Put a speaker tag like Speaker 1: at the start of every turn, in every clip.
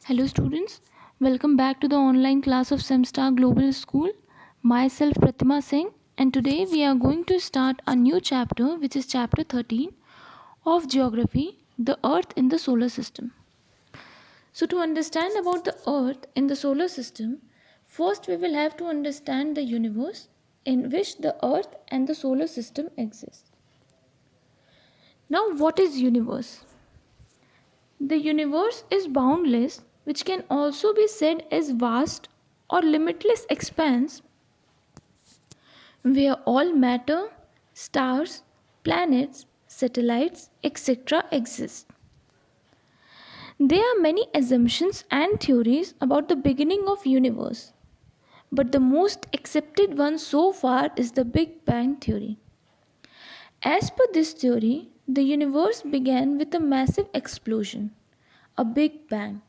Speaker 1: Hello students, welcome back to the online class of Semstar Global School. Myself Pratima Singh, and today we are going to start a new chapter, which is chapter 13 of Geography, the Earth in the Solar System. So to understand about the Earth in the solar system, first we will have to understand the universe in which the Earth and the solar system exist. Now what is universe? The universe is boundless, which can also be said as vast or limitless expanse where all matter, stars, planets, satellites, etc. exist. There are many assumptions and theories about the beginning of universe, but the most accepted one so far is the Big Bang theory. As per this theory, the universe began with a massive explosion, a Big Bang,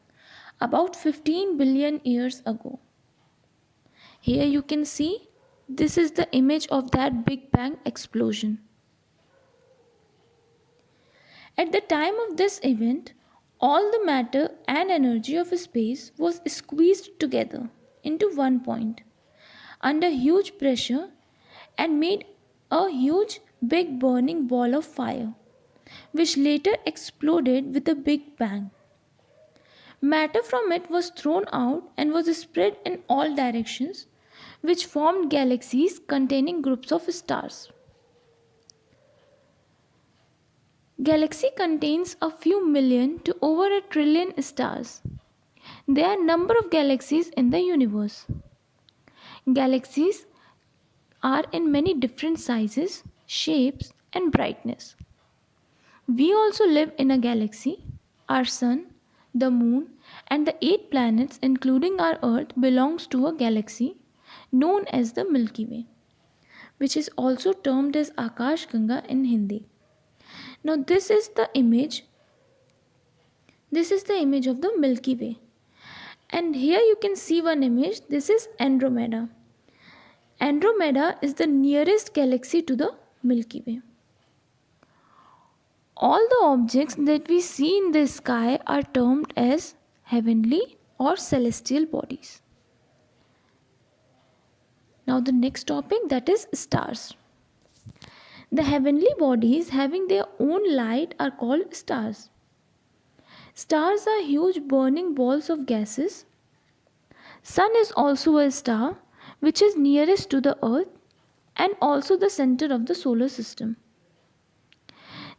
Speaker 1: about 15 billion years ago. Here you can see this is the image of that Big Bang explosion. At the time of this event, all the matter and energy of space was squeezed together into one point under huge pressure and made a huge big burning ball of fire, which later exploded with a big bang. Matter from it was thrown out and was spread in all directions, which formed galaxies containing groups of stars. Galaxy contains a few million to over a trillion stars. There are a number of galaxies in the universe. Galaxies are in many different sizes, shapes, and brightness. We also live in a galaxy. Our sun, the moon, and the 8 planets including our earth belongs to a galaxy known as the Milky Way, which is also termed as Akash Ganga in Hindi. Now this is the image of the Milky Way, and here you can see one image. This is Andromeda. Andromeda is the nearest galaxy to the Milky Way. All the objects that we see in the sky are termed as heavenly or celestial bodies. Now the next topic, that is stars. The heavenly bodies having their own light are called stars. Stars are huge burning balls of gases. Sun is also a star which is nearest to the earth and also the center of the solar system.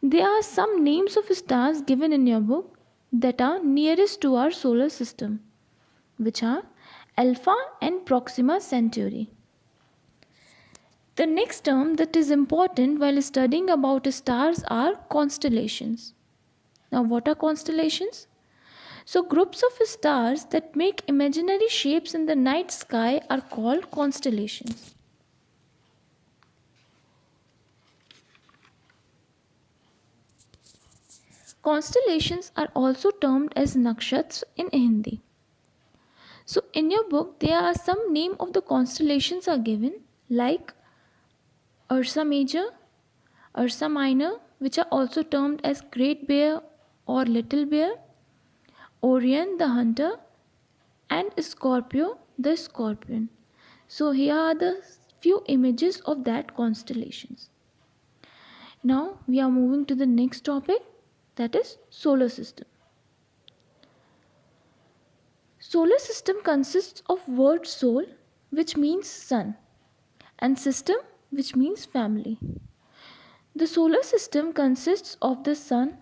Speaker 1: There are some names of stars given in your book that are nearest to our solar system, which are Alpha and Proxima Centauri. The next term that is important while studying about stars are constellations. Now what are constellations? So groups of stars that make imaginary shapes in the night sky are called constellations. Constellations are also termed as nakshatra in Hindi. So in your book there are some name of the constellations are given, like Ursa Major, Ursa Minor, which are also termed as Great Bear or Little Bear, Orion the Hunter, and Scorpio the Scorpion. So here are the few images of that constellations. Now we are moving to the next topic, that is solar system. Solar system consists of word sol, which means sun, and system, which means family. The solar system consists of the sun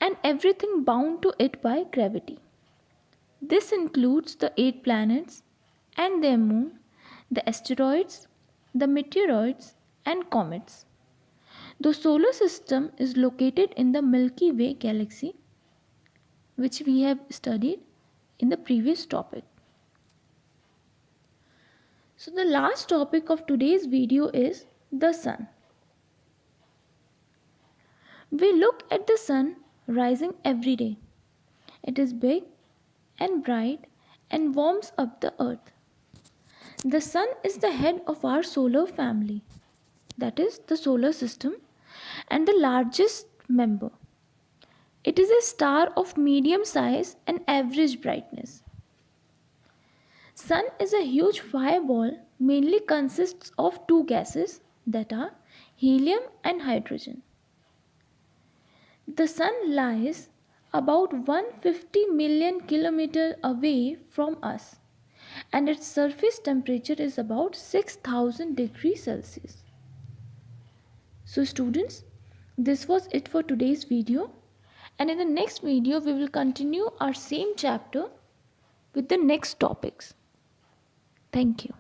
Speaker 1: and everything bound to it by gravity. This includes the 8 planets and their moon, the asteroids, the meteoroids, and comets. The solar system is located in the Milky Way galaxy, which we have studied in the previous topic. So the last topic of today's video is the sun. We look at the sun rising every day. It is big and bright and warms up the earth. The sun is the head of our solar family, that is the solar system, and the largest member. It is a star of medium size and average brightness. Sun is a huge fireball mainly consists of two gases that are helium and hydrogen. The sun lies about 150 million kilometers away from us and its surface temperature is about 6000 degrees Celsius. So students, this was it for today's video, and in the next video we will continue our same chapter with the next topics. Thank you.